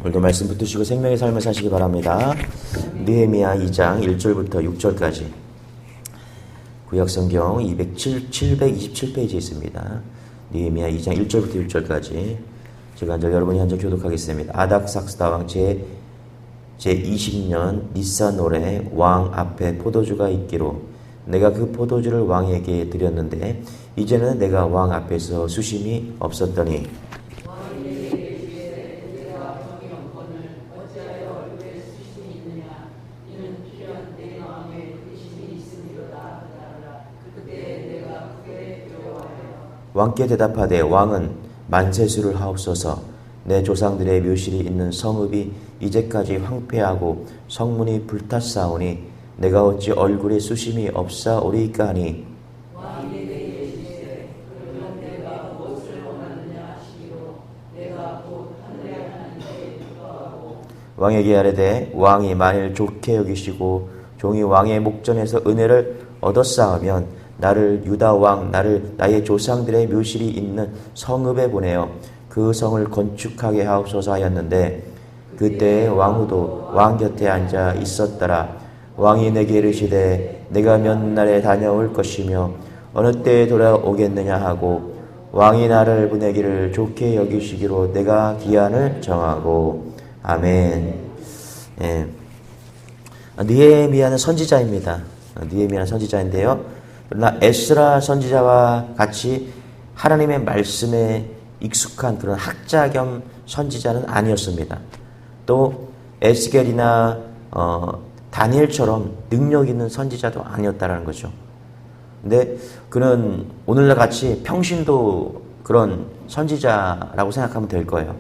오늘도 말씀 붙드시고 생명의 삶을 사시기 바랍니다. 느헤미야 2장 1절부터 6절까지 구약성경 727페이지에 있습니다. 느헤미야 2장 1절부터 6절까지 제가 한절 여러분이 한절 교독하겠습니다. 아닥삭스다 왕 제20년 니산월에 왕 앞에 포도주가 있기로 내가 그 포도주를 왕에게 드렸는데 이제는 내가 왕 앞에서 수심이 없었더니 왕께 대답하되 왕은 만세수를 하옵소서. 내 조상들의 묘실이 있는 성읍이 이제까지 황폐하고 성문이 불탔사오니 내가 어찌 얼굴에 수심이 없사오리이까 하니 왕에게 아뢰되 왕이 만일 좋게 여기시고 종이 왕의 목전에서 은혜를 얻었사하면 나를 유다 왕 나의 조상들의 묘실이 있는 성읍에 보내어 그 성을 건축하게 하옵소서 하였는데 그때 왕후도 왕 곁에 앉아 있었더라. 왕이 내게 이르시되 내가 몇 날에 다녀올 것이며 어느 때에 돌아오겠느냐 하고 왕이 나를 보내기를 좋게 여기시기로 내가 기한을 정하고. 아멘. 예. 느헤미야는 선지자입니다. 느헤미야는 선지자인데요. 그러나 에스라 선지자와 같이 하나님의 말씀에 익숙한 그런 학자 겸 선지자는 아니었습니다. 또 에스겔이나 다니엘처럼 능력 있는 선지자도 아니었다라는 거죠. 근데 그는 오늘날 같이 평신도 그런 선지자라고 생각하면 될 거예요.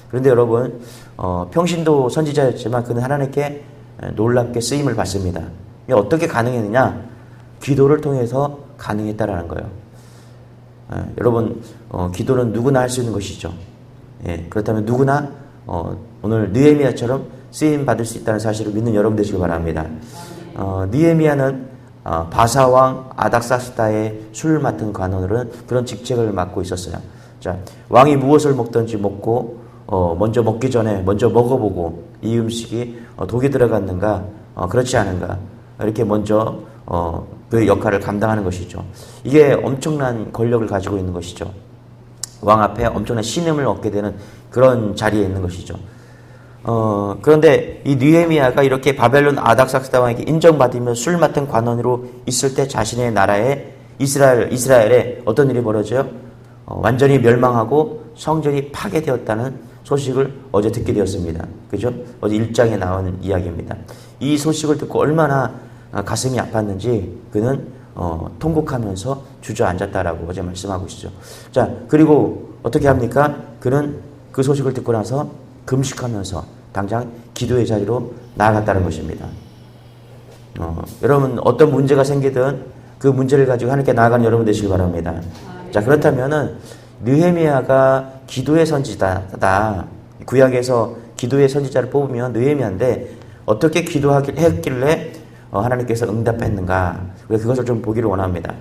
그런데 여러분 평신도 선지자였지만 그는 하나님께 놀랍게 쓰임을 받습니다. 어떻게 가능했느냐? 기도를 통해서 가능했다라는 거예요. 여러분 기도는 누구나 할 수 있는 것이죠. 그렇다면 누구나 오늘 느헤미야처럼 쓰임 받을 수 있다는 사실을 믿는 여러분 되시기 바랍니다. 느헤미야는 바사왕 아닥사스다의 술을 맡은 관원으로는 그런 직책을 맡고 있었어요. 자, 왕이 무엇을 먹든지 먹고 먼저 먹기 전에 먼저 먹어보고 이 음식이 독이 들어갔는가 그렇지 않은가 이렇게 먼저 그 역할을 감당하는 것이죠. 이게 엄청난 권력을 가지고 있는 것이죠. 왕 앞에 엄청난 신임을 얻게 되는 그런 자리에 있는 것이죠. 그런데 이 느헤미야가 이렇게 바벨론 아닥삭스다 왕에게 인정받으며 술 맡은 관원으로 있을 때 자신의 나라에 이스라엘에 어떤 일이 벌어져요? 완전히 멸망하고 성전이 파괴되었다는 소식을 어제 듣게 되었습니다. 그죠? 어제 1장에 나오는 이야기입니다. 이 소식을 듣고 얼마나 가슴이 아팠는지 그는 통곡하면서 주저앉았다라고 어제 말씀하고 있죠. 자, 그리고 어떻게 합니까? 그는 그 소식을 듣고 나서 금식하면서 당장 기도의 자리로 나아갔다는 것입니다. 여러분 어떤 문제가 생기든 그 문제를 가지고 하나님께 나아가는 여러분 되시기 바랍니다. 자, 그렇다면은 느헤미야가 기도의 선지자다. 구약에서 기도의 선지자를 뽑으면 느헤미야인데 어떻게 기도했길래 하나님께서 응답했는가? 우리가 그것을 좀 보기를 원합니다.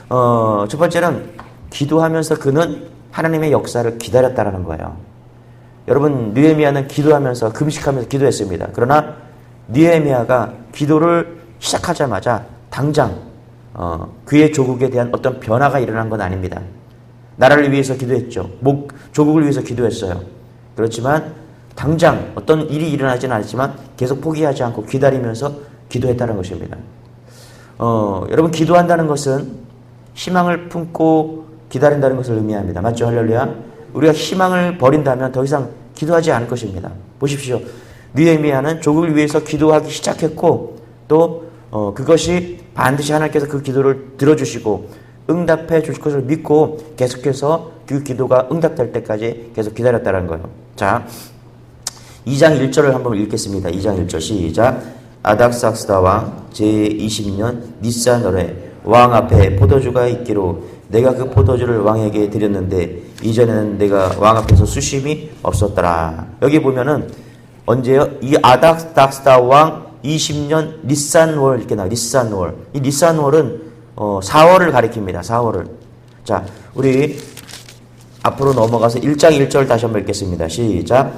첫 번째는 기도하면서 그는 하나님의 역사를 기다렸다라는 거예요. 여러분 느헤미야는 기도하면서 금식하면서 기도했습니다. 그러나 느헤미야가 기도를 시작하자마자 당장 그의 조국에 대한 어떤 변화가 일어난 건 아닙니다. 나라를 위해서 기도했죠. 조국을 위해서 기도했어요. 그렇지만 당장 어떤 일이 일어나지는 않았지만 계속 포기하지 않고 기다리면서 기도했다는 것입니다. 여러분 기도한다는 것은 희망을 품고 기다린다는 것을 의미합니다. 맞죠? 할렐루야. 우리가 희망을 버린다면 더 이상 기도하지 않을 것입니다. 보십시오. 느헤미야는 조국을 위해서 기도하기 시작했고 또 그것이 반드시 하나님께서 그 기도를 들어주시고 응답해 주실 것을 믿고 계속해서 그 기도가 응답될 때까지 계속 기다렸다는 거예요. 자, 2장 1절을 한번 읽겠습니다. 2장 1절 시작. 아닥삭스다 왕 제20년 니산월에 왕 앞에 포도주가 있기로 내가 그 포도주를 왕에게 드렸는데 이전에는 내가 왕 앞에서 수심이 없었더라. 여기 보면은 언제요? 이 아닥삭스다 왕 20년 니산월 이렇게 나와요. 니산월. 이 니산월은 4월을 가리킵니다. 4월을. 자, 우리 앞으로 넘어가서 1장 1절 다시 한번 읽겠습니다. 시작.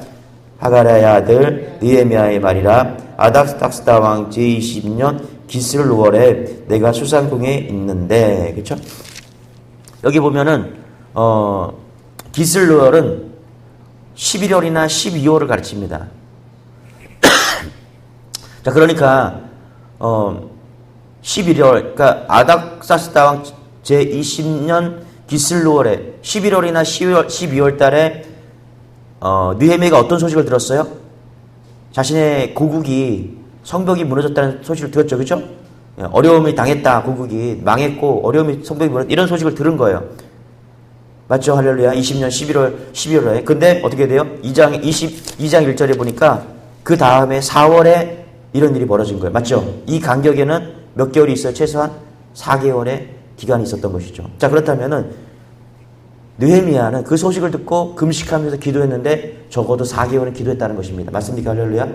하가랴의 아들 느헤미야의 말이라. 아닥사스다 왕 제20년 기슬 6월에 내가 수산궁에 있는데. 그렇죠? 여기 보면은 기슬 6월은 11월이나 12월을 가르칩니다. 자, 그러니까 11월, 그러니까 아닥사스다 왕 제20년 기슬 6월에 11월이나 12월 달에 느헤미야가 어떤 소식을 들었어요? 자신의 고국이 성벽이 무너졌다는 소식을 들었죠. 그렇죠? 어려움이 당했다. 고국이 망했고 어려움이 성벽이 무너졌다. 이런 소식을 들은 거예요. 맞죠? 할렐루야. 20년 12월에. 근데 어떻게 돼요? 2장 1절에 보니까 그 다음에 4월에 이런 일이 벌어진 거예요. 맞죠? 이 간격에는 몇 개월이 있어요? 최소한 4개월의 기간이 있었던 것이죠. 자, 그렇다면은 느헤미야는 그 소식을 듣고 금식하면서 기도했는데 적어도 4개월은 기도했다는 것입니다. 맞습니까? 할렐루야.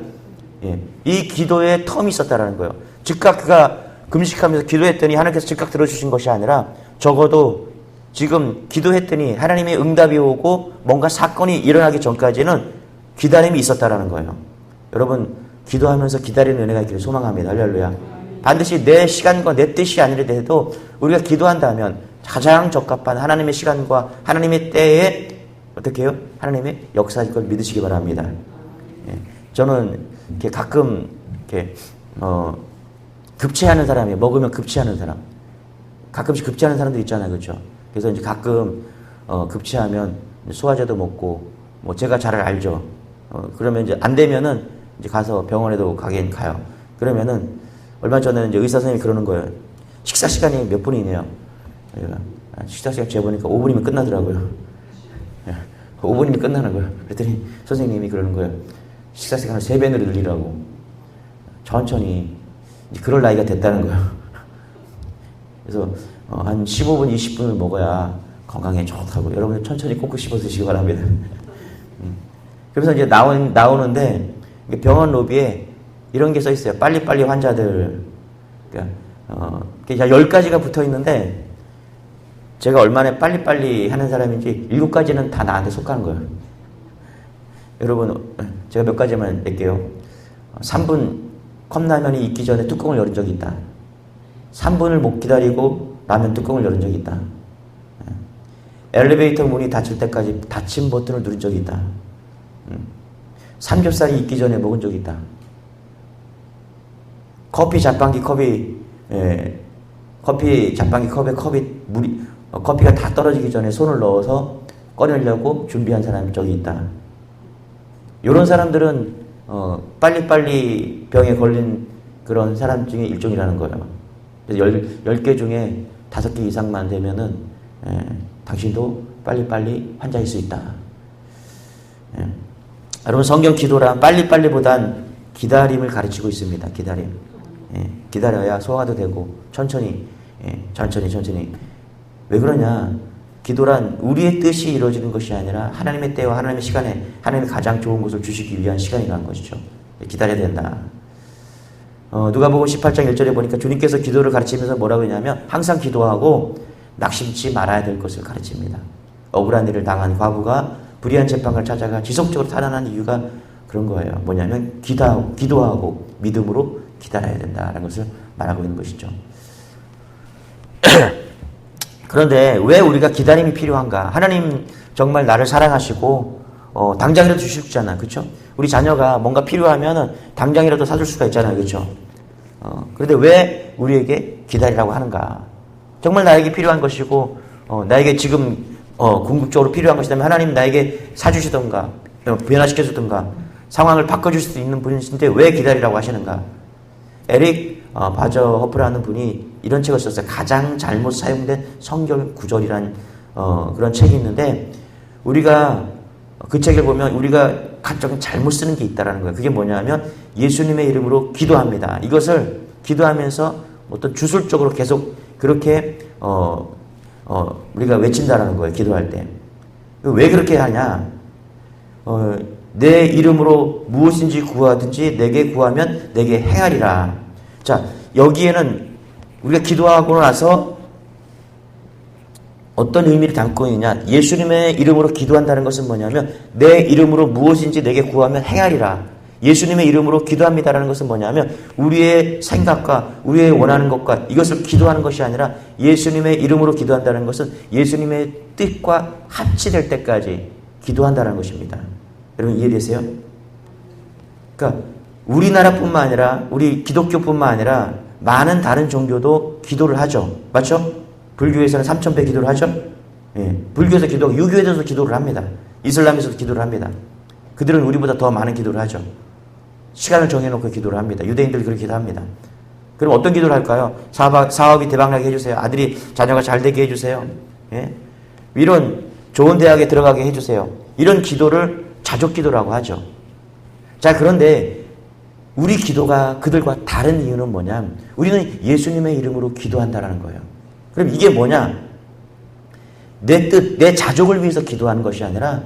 예. 이 기도에 텀이 있었다는 거예요. 즉각 그가 금식하면서 기도했더니 하나님께서 즉각 들어주신 것이 아니라 적어도 지금 기도했더니 하나님의 응답이 오고 뭔가 사건이 일어나기 전까지는 기다림이 있었다는 거예요. 여러분, 기도하면서 기다리는 은혜가 있기를 소망합니다. 할렐루야. 반드시 내 시간과 내 뜻이 아니라도 우리가 기도한다면 가장 적합한 하나님의 시간과 하나님의 때에 어떻게 해요? 하나님의 역사일 걸 믿으시기 바랍니다. 예. 저는 이렇게 가끔 이렇게 급체하는 사람이 먹으면 급체하는 사람, 가끔씩 급체하는 사람들 있잖아요, 그렇죠? 그래서 이제 가끔 급체하면 소화제도 먹고 뭐 제가 잘 알죠. 그러면 이제 안 되면은 이제 가서 병원에도 가긴 가요. 그러면은 얼마 전에는 이제 의사 선생님이 그러는 거예요. 식사 시간이 몇 분이네요. 식사 시간 재보니까 5분이면 끝나더라고요. 5분이면 끝나는 거예요. 그랬더니 선생님이 그러는 거예요. 식사 시간을 3배로 늘리라고. 천천히. 이제 그럴 나이가 됐다는 거예요. 그래서 한 15분, 20분을 먹어야 건강에 좋다고. 여러분 천천히 꼭꼭 씹어 드시기 바랍니다. 그래서 이제 나오는데 병원 로비에 이런 게 써 있어요. 빨리빨리 환자들. 그러니까 10가지가 붙어 있는데 제가 얼마나 빨리빨리 하는 사람인지 7가지는 다 나한테 속하는 거예요. 여러분, 제가 몇 가지만 낼게요. 3분 컵라면이 익기 전에 뚜껑을 열은 적이 있다. 3분을 못 기다리고 라면 뚜껑을 열은 적이 있다. 엘리베이터 문이 닫힐 때까지 닫힌 버튼을 누른 적이 있다. 삼겹살이 익기 전에 먹은 적이 있다. 커피 자판기 컵에 커피가 다 떨어지기 전에 손을 넣어서 꺼내려고 준비한 사람이 저기 있다. 이런 사람들은 빨리빨리 병에 걸린 그런 사람 중에 일종이라는 거예요. 그래서 10개 중에 5개 이상만 되면은 당신도 빨리빨리 환자일 수 있다. 여러분, 성경 기도란 빨리빨리보단 기다림을 가르치고 있습니다. 기다림. 기다려야 소화도 되고 천천히. 왜 그러냐? 기도란 우리의 뜻이 이루어지는 것이 아니라 하나님의 때와 하나님의 시간에 하나님이 가장 좋은 것을 주시기 위한 시간이라는 것이죠. 기다려야 된다. 누가복음 18장 1절에 보니까 주님께서 기도를 가르치면서 뭐라고 했냐면 항상 기도하고 낙심치 말아야 될 것을 가르칩니다. 억울한 일을 당한 과부가 불의한 재판을 찾아가 지속적으로 살아난 이유가 그런 거예요. 뭐냐면 기도하고 믿음으로 기다려야 된다라는 것을 말하고 있는 것이죠. 그런데 왜 우리가 기다림이 필요한가? 하나님 정말 나를 사랑하시고 당장이라도 주시잖아요. 그렇죠? 우리 자녀가 뭔가 필요하면 당장이라도 사줄 수가 있잖아요. 그렇죠? 그런데 왜 우리에게 기다리라고 하는가? 정말 나에게 필요한 것이고 나에게 지금 궁극적으로 필요한 것이라면 하나님 나에게 사주시던가 변화시켜주던가 상황을 바꿔줄 수 있는 분이신데 왜 기다리라고 하시는가? 에릭 바저 허프라는 분이 이런 책을 썼어요. 가장 잘못 사용된 성경 구절이란 그런 책이 있는데 우리가 그 책을 보면 우리가 가장 잘못 쓰는 게 있다라는 거예요. 그게 뭐냐면 예수님의 이름으로 기도합니다. 이것을 기도하면서 어떤 주술적으로 계속 그렇게 우리가 외친다라는 거예요. 기도할 때. 왜 그렇게 하냐? 내 이름으로 무엇인지 구하든지 내게 구하면 내게 행하리라. 자, 여기에는 우리가 기도하고 나서 어떤 의미를 담고 있느냐. 예수님의 이름으로 기도한다는 것은 뭐냐면 내 이름으로 무엇인지 내게 구하면 행하리라. 예수님의 이름으로 기도합니다라는 것은 뭐냐면 우리의 생각과 우리의 원하는 것과 이것을 기도하는 것이 아니라 예수님의 이름으로 기도한다는 것은 예수님의 뜻과 합치될 때까지 기도한다는 것입니다. 여러분 이해되세요? 그러니까 우리나라뿐만 아니라 우리 기독교뿐만 아니라 많은 다른 종교도 기도를 하죠. 맞죠? 불교에서는 3000배 기도를 하죠. 예, 불교에서 기도하고 유교에서도 기도를 합니다. 이슬람에서도 기도를 합니다. 그들은 우리보다 더 많은 기도를 하죠. 시간을 정해놓고 기도를 합니다. 유대인들 그렇게 기도합니다. 그럼 어떤 기도를 할까요? 사업이 대박나게 해주세요. 아들이 자녀가 잘 되게 해주세요. 예? 이런 좋은 대학에 들어가게 해주세요. 이런 기도를 자족 기도라고 하죠. 자, 그런데 우리 기도가 그들과 다른 이유는 뭐냐? 우리는 예수님의 이름으로 기도한다는 거예요. 그럼 이게 뭐냐? 내 뜻, 내 자족을 위해서 기도하는 것이 아니라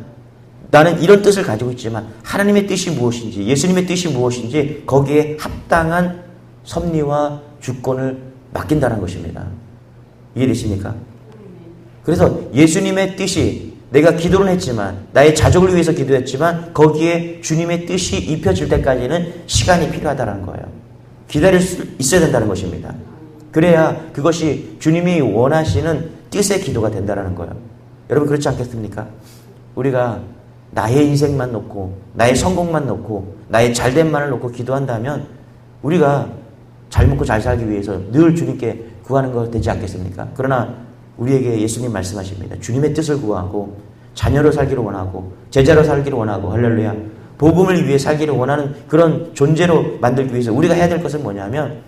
나는 이런 뜻을 가지고 있지만 하나님의 뜻이 무엇인지 예수님의 뜻이 무엇인지 거기에 합당한 섭리와 주권을 맡긴다는 것입니다. 이해되십니까? 그래서 예수님의 뜻이 내가 기도를 했지만 나의 자족을 위해서 기도했지만 거기에 주님의 뜻이 입혀질 때까지는 시간이 필요하다는 거예요. 기다릴 수 있어야 된다는 것입니다. 그래야 그것이 주님이 원하시는 뜻의 기도가 된다는 거예요. 여러분 그렇지 않겠습니까? 우리가 나의 인생만 놓고 나의 성공만 놓고 나의 잘됨만을 놓고 기도한다면 우리가 잘 먹고 잘 살기 위해서 늘 주님께 구하는 것 되지 않겠습니까? 그러나 우리에게 예수님 말씀하십니다. 주님의 뜻을 구하고 자녀로 살기를 원하고 제자로 살기를 원하고 할렐루야 복음을 위해 살기를 원하는 그런 존재로 만들기 위해서 우리가 해야 될 것은 뭐냐면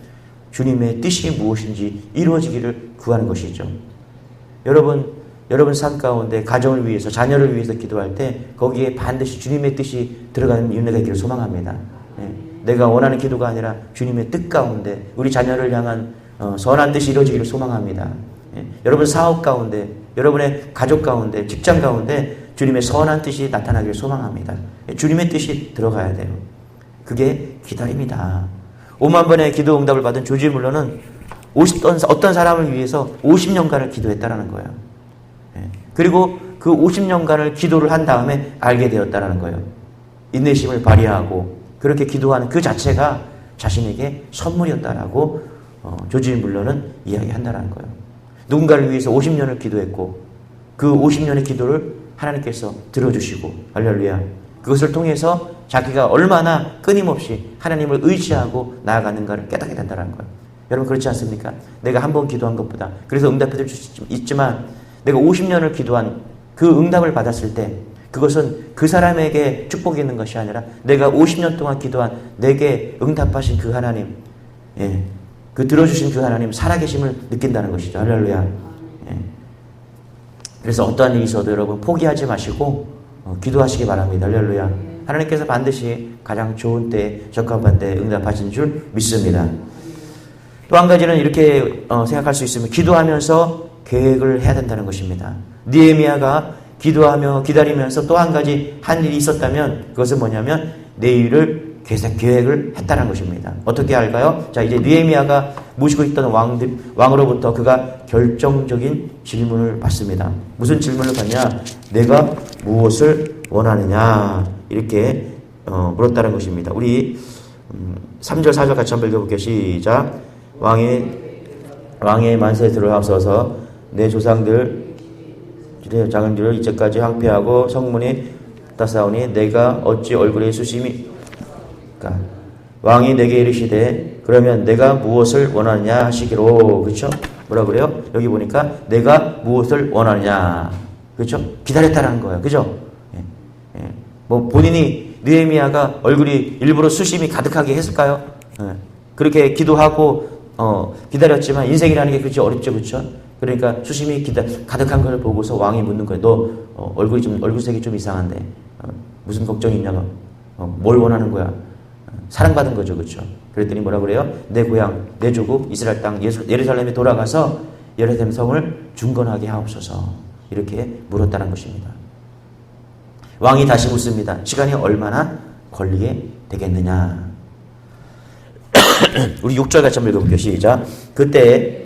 주님의 뜻이 무엇인지 이루어지기를 구하는 것이죠. 여러분 삶 가운데 가정을 위해서 자녀를 위해서 기도할 때 거기에 반드시 주님의 뜻이 들어가는 은혜가 있기를 소망합니다. 예, 내가 원하는 기도가 아니라 주님의 뜻 가운데 우리 자녀를 향한 선한 뜻이 이루어지기를 소망합니다. 예, 여러분 사업 가운데 여러분의 가족 가운데 직장 가운데 주님의 선한 뜻이 나타나기를 소망합니다. 예, 주님의 뜻이 들어가야 돼요. 그게 기다림이다. 5만 번의 기도 응답을 받은 조지 물러는 어떤 사람을 위해서 50년간을 기도했다라는 거예요. 그리고 그 50년간을 기도를 한 다음에 알게 되었다라는 거예요. 인내심을 발휘하고 그렇게 기도하는 그 자체가 자신에게 선물이었다라고 조지 물러는 이야기한다라는 거예요. 누군가를 위해서 50년을 기도했고 그 50년의 기도를 하나님께서 들어주시고 할렐루야. 그것을 통해서 자기가 얼마나 끊임없이 하나님을 의지하고 나아가는가를 깨닫게 된다는 거예요. 여러분 그렇지 않습니까? 내가 한 번 기도한 것보다 그래서 응답해 줄 수 있지만 내가 50년을 기도한 그 응답을 받았을 때 그것은 그 사람에게 축복이 있는 것이 아니라 내가 50년 동안 기도한 내게 응답하신 그 하나님, 예, 그 들어주신 그 하나님 살아계심을 느낀다는 것이죠. 할렐루야. 예. 그래서 어떠한 일이 있어도 여러분 포기하지 마시고 기도하시기 바랍니다. 할렐루야. 하나님께서 반드시 가장 좋은 때 적합한 때 응답하신 줄 믿습니다. 또 한 가지는 이렇게 생각할 수 있으면 기도하면서 계획을 해야 된다는 것입니다. 느헤미야가 기도하며 기다리면서 또 한 가지 한 일이 있었다면 그것은 뭐냐면 내일을 계획을 했다는 것입니다. 어떻게 할까요? 자, 이제 느헤미야가 모시고 있던 왕으로부터 그가 결정적인 질문을 받습니다. 무슨 질문을 받냐? 내가 무엇을 원하느냐? 이렇게 물었다는 것입니다. 우리 3절 4절 같이 한번 읽어볼게요. 시작. 왕의 만세에 들어가소서. 내 조상들 장은들을 이제까지 황폐하고 성문이 닫사오니 내가 어찌 얼굴에 수심이 왕이 내게 이르시되 그러면 내가 무엇을 원하느냐 하시기로. 그렇죠? 뭐라 그래요? 여기 보니까 내가 무엇을 원하느냐. 그렇죠? 기다렸다라는 거예요. 그죠? 예. 예. 뭐 본인이 느헤미야가 얼굴이 일부러 수심이 가득하게 했을까요? 예. 그렇게 기도하고 기다렸지만 인생이라는 게 그렇지 어렵죠. 그렇죠? 그러니까 수심이 가득한 걸 보고서 왕이 묻는 거예요. 너 얼굴색이 좀 이상한데 무슨 걱정이 있냐고. 뭘 원하는 거야? 사랑받은 거죠. 그렇죠? 그랬더니 뭐라 그래요? 내 고향, 내 조국 이스라엘 땅 예루살렘에 돌아가서 예루살렘 성을 중건하게 하옵소서. 이렇게 물었다는 것입니다. 왕이 다시 묻습니다. 시간이 얼마나 걸리게 되겠느냐? 우리 6절 같이 한번 읽어볼게요. 시작. 그때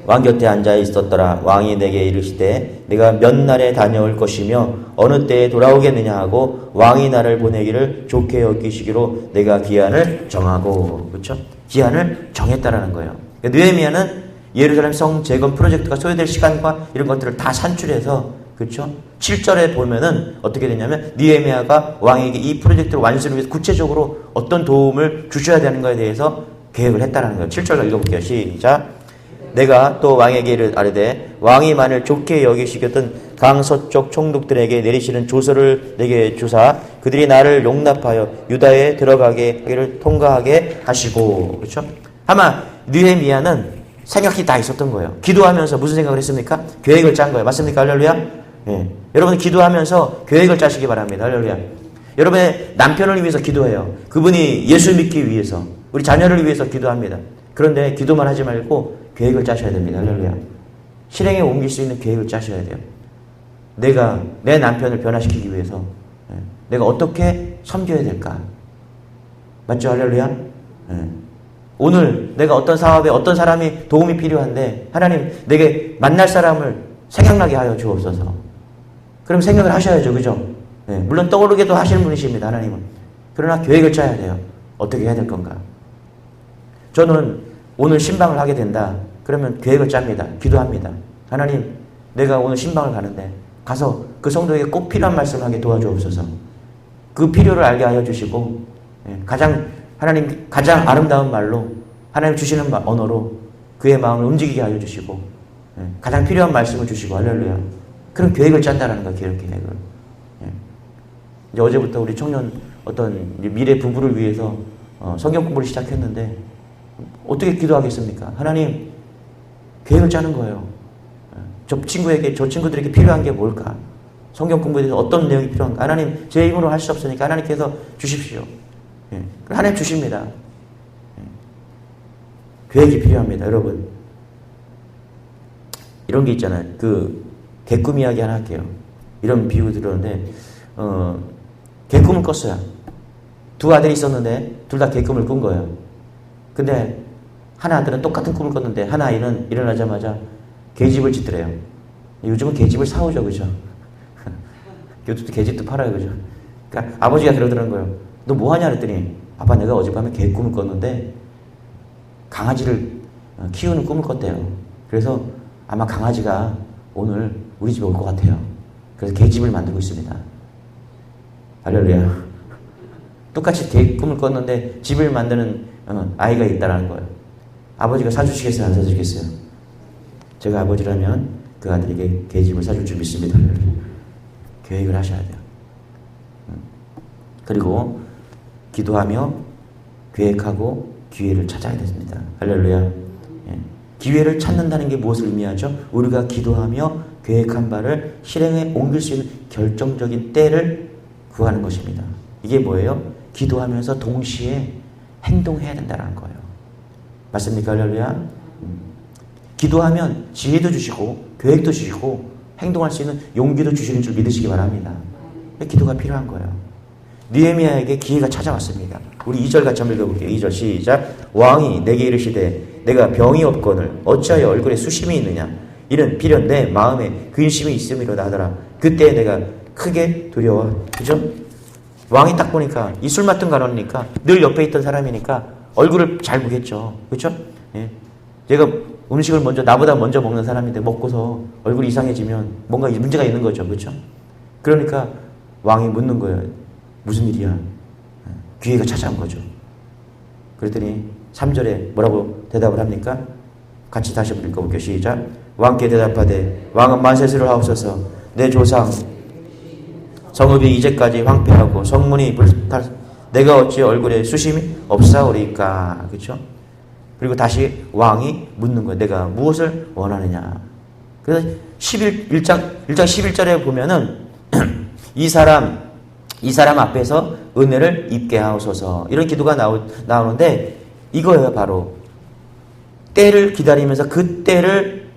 왕 곁에 앉아 있었더라. 왕이 내게 이르시되 내가 몇 날에 다녀올 것이며 어느 때에 돌아오겠느냐 하고 왕이 나를 보내기를 좋게 여기시기로 내가 기한을 정하고. 그렇죠? 기한을 정했다라는 거예요. 느헤미야는 예루살렘 성 재건 프로젝트가 소요될 시간과 이런 것들을 다 산출해서, 그렇죠? 7절에 보면은 어떻게 되냐면 느헤미야가 왕에게 이 프로젝트를 완수를 위해서 구체적으로 어떤 도움을 주셔야 되는 것에 대해서 계획을 했다라는 거예요. 7절 읽어볼게요. 시작. 내가 또 왕에게 아뢰되 왕이 만일 좋게 여기시겠던 강서쪽 총독들에게 내리시는 조서를 내게 주사 그들이 나를 용납하여 유다에 들어가게 하기를 통과하게 하시고. 그렇죠? 아마 느헤미야는 생각이 다 있었던 거예요. 기도하면서 무슨 생각을 했습니까? 계획을 짠 거예요. 맞습니까? 할렐루야. 예. 여러분 기도하면서 계획을 짜시기 바랍니다. 할렐루야. 여러분의 남편을 위해서 기도해요. 그분이 예수 믿기 위해서, 우리 자녀를 위해서 기도합니다. 그런데 기도만 하지 말고 계획을 짜셔야 됩니다. 할렐루야. 실행에 옮길 수 있는 계획을 짜셔야 돼요. 내가 내 남편을 변화시키기 위해서 내가 어떻게 섬겨야 될까? 맞죠? 할렐루야. 오늘 내가 어떤 사업에 어떤 사람이 도움이 필요한데 하나님 내게 만날 사람을 생각나게 하여 주옵소서. 그럼 생각을 하셔야죠. 그죠? 물론 떠오르게도 하시는 분이십니다. 하나님은. 그러나 계획을 짜야 돼요. 어떻게 해야 될 건가? 저는 오늘 신방을 하게 된다. 그러면 계획을 짭니다. 기도합니다. 하나님, 내가 오늘 신방을 가는데 가서 그 성도에게 꼭 필요한 말씀을 하게 도와주옵소서. 그 필요를 알게 하여 주시고 하나님 가장 아름다운 말로 하나님 주시는 언어로 그의 마음을 움직이게 하여 주시고 가장 필요한 말씀을 주시고. 할렐루야. 그런 계획을 짠다라는 거야. 계획을. 이제 어제부터 우리 청년 어떤 미래 부부를 위해서 성경 공부를 시작했는데 어떻게 기도하겠습니까? 하나님, 계획을 짜는 거예요. 저 친구들에게 필요한 게 뭘까? 성경 공부에 대해서 어떤 내용이 필요한가? 하나님, 제 힘으로 할 수 없으니까 하나님께서 주십시오. 하나님 주십니다. 계획이 필요합니다. 여러분, 이런 게 있잖아요. 개꿈 이야기 하나 할게요. 이런 비유 들었는데 개꿈을 꿨어요. 두 아들이 있었는데 둘 다 개꿈을 꾼 거예요. 근데 한 아들은 똑같은 꿈을 꿨는데 한 아이는 일어나자마자 계집을 짓더래요. 요즘은 계집을 사오죠. 그죠? 요즘도 계집도 팔아요. 그죠? 그러니까 아버지가 그러더라는 거예요. 너 뭐 하냐 그랬더니 아빠 내가 어젯밤에 개 꿈을 꿨는데 강아지를 키우는 꿈을 꿨대요. 그래서 아마 강아지가 오늘 우리 집에 올 것 같아요. 그래서 개집을 만들고 있습니다. 할렐루야. 똑같이 개 꿈을 꿨는데 집을 만드는 아이가 있다라는 거예요. 아버지가 사주시겠어요? 안 사주시겠어요? 제가 아버지라면 그 아들에게 계집을 사줄 줄 믿습니다. 계획을 하셔야 돼요. 그리고 기도하며 계획하고 기회를 찾아야 됩니다. 할렐루야. 기회를 찾는다는 게 무엇을 의미하죠? 우리가 기도하며 계획한 바를 실행에 옮길 수 있는 결정적인 때를 구하는 것입니다. 이게 뭐예요? 기도하면서 동시에 행동해야 된다는 거예요. 맞습니까? 할렐루야. 기도하면 지혜도 주시고 계획도 주시고 행동할 수 있는 용기도 주시는 줄 믿으시기 바랍니다. 기도가 필요한 거예요. 느헤미야에게 기회가 찾아왔습니다. 우리 2절 같이 한번 읽어볼게요. 2절 시작. 왕이 내게 이르시되 내가 병이 없거늘 어찌하여 얼굴에 수심이 있느냐. 이는 비련 내 마음에 근심이 있음이로다 하더라. 그때 내가 크게 두려워. 그죠? 왕이 딱 보니까 이 술 맡은 가론이니까 늘 옆에 있던 사람이니까 얼굴을 잘 보겠죠. 그렇죠? 예. 제가 음식을 나보다 먼저 먹는 사람인데 먹고서 얼굴이 이상해지면 뭔가 문제가 있는 거죠. 그렇죠? 그러니까 왕이 묻는 거예요. 무슨 일이야? 기회가 찾아온 거죠. 그랬더니 3절에 뭐라고 대답을 합니까? 같이 다시 한번 읽어볼게요. 시작. 왕께 대답하되 왕은 만세스를 하옵소서. 내 조상 성읍이 이제까지 황폐하고 성문이 불탈 내가 어찌 얼굴에 수심이 없사오리까. 그렇죠? 그리고 다시 왕이 묻는 거예요. 내가 무엇을 원하느냐. 그래서 1장 11절에 보면은 이 사람 앞에서 은혜를 입게 하옵소서. 이런 기도가 나오는데 이거예요. 바로 때를 기다리면서 그 때를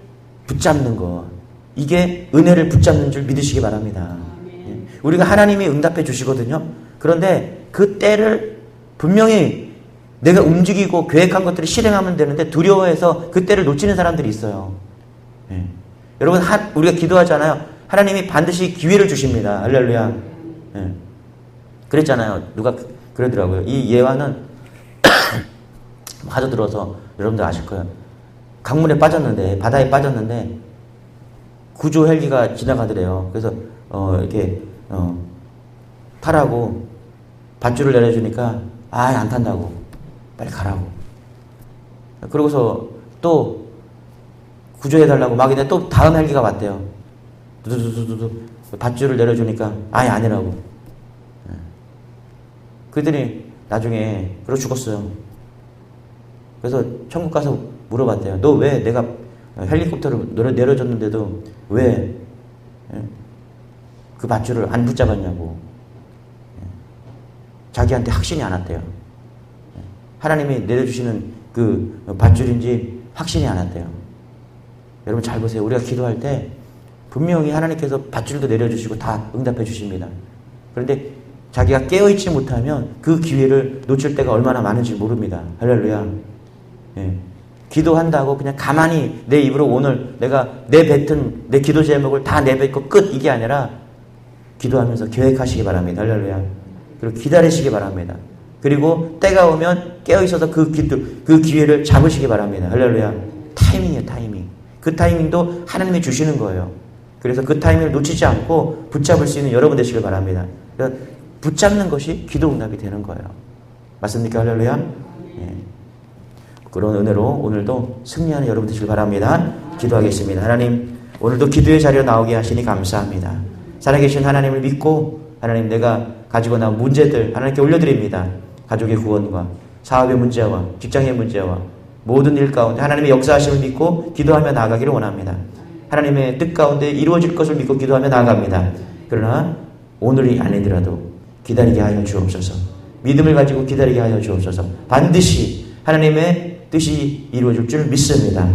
붙잡는 것. 이게 은혜를 붙잡는 줄 믿으시기 바랍니다. 우리가 하나님이 응답해 주시거든요. 그런데 그 때를 분명히 내가 움직이고 계획한 것들을 실행하면 되는데 두려워해서 그때를 놓치는 사람들이 있어요. 예. 여러분, 우리가 기도하잖아요. 하나님이 반드시 기회를 주십니다. 할렐루야. 예. 그랬잖아요. 누가 그러더라고요. 이 예화는 하도 들어서 여러분들 아실 거예요. 강물에 빠졌는데, 바다에 빠졌는데 구조 헬기가 지나가더래요. 그래서 이렇게 타라고 밧줄을 내려주니까 안 탄다고, 빨리 가라고. 그러고서 또 구조해달라고 막 이제 또 다음 헬기가 왔대요. 두두두두두 밧줄을 내려주니까 아니라고. 그랬더니 나중에 그러고 죽었어요. 그래서 천국 가서 물어봤대요. 너 왜 내가 헬리콥터를 내려줬는데도 왜 그 밧줄을 안 붙잡았냐고. 자기한테 확신이 안 왔대요. 하나님이 내려주시는 그 밧줄인지 확신이 안 왔대요. 여러분 잘 보세요. 우리가 기도할 때 분명히 하나님께서 밧줄도 내려주시고 다 응답해 주십니다. 그런데 자기가 깨어있지 못하면 그 기회를 놓칠 때가 얼마나 많은지 모릅니다. 할렐루야. 예. 기도한다고 그냥 가만히 내 입으로 오늘 내가 내뱉은 내 기도 제목을 다 내뱉고 끝, 이게 아니라 기도하면서 계획하시기 바랍니다. 할렐루야. 그리고 기다리시기 바랍니다. 그리고 때가 오면 깨어있어서 그 기회를 잡으시기 바랍니다. 할렐루야. 타이밍이에요, 타이밍. 그 타이밍도 하나님이 주시는 거예요. 그래서 그 타이밍을 놓치지 않고 붙잡을 수 있는 여러분 되시길 바랍니다. 그러니까 붙잡는 것이 기도 응답이 되는 거예요. 맞습니까? 할렐루야. 예. 그런 은혜로 오늘도 승리하는 여러분 되시길 바랍니다. 기도하겠습니다. 하나님, 오늘도 기도의 자리로 나오게 하시니 감사합니다. 살아계신 하나님을 믿고 하나님, 내가 가지고 나온 문제들 하나님께 올려드립니다. 가족의 구원과 사업의 문제와 직장의 문제와 모든 일 가운데 하나님의 역사하심을 믿고 기도하며 나아가기를 원합니다. 하나님의 뜻 가운데 이루어질 것을 믿고 기도하며 나아갑니다. 그러나 오늘이 아니더라도 기다리게 하여 주옵소서. 믿음을 가지고 기다리게 하여 주옵소서. 반드시 하나님의 뜻이 이루어질 줄 믿습니다.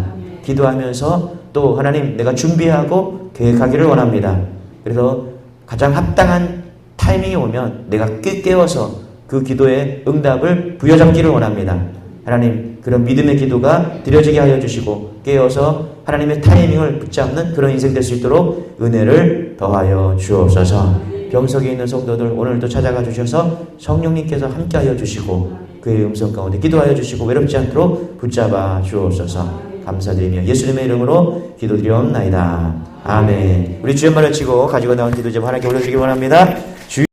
기도하면서 또 하나님, 내가 준비하고 계획하기를 원합니다. 그래서 가장 합당한 타이밍이 오면 내가 깨워서 그 기도의 응답을 부여잡기를 원합니다. 하나님, 그런 믿음의 기도가 드려지게 하여 주시고 깨어서 하나님의 타이밍을 붙잡는 그런 인생 될 수 있도록 은혜를 더하여 주옵소서. 병석에 있는 성도들 오늘도 찾아가 주셔서 성령님께서 함께하여 주시고 그의 음성 가운데 기도하여 주시고 외롭지 않도록 붙잡아 주옵소서. 감사드리며 예수님의 이름으로 기도드리옵나이다. 아멘. 우리 주연말을 치고 가지고 나온 기도 제목 하나님께 올려드리기 원합니다.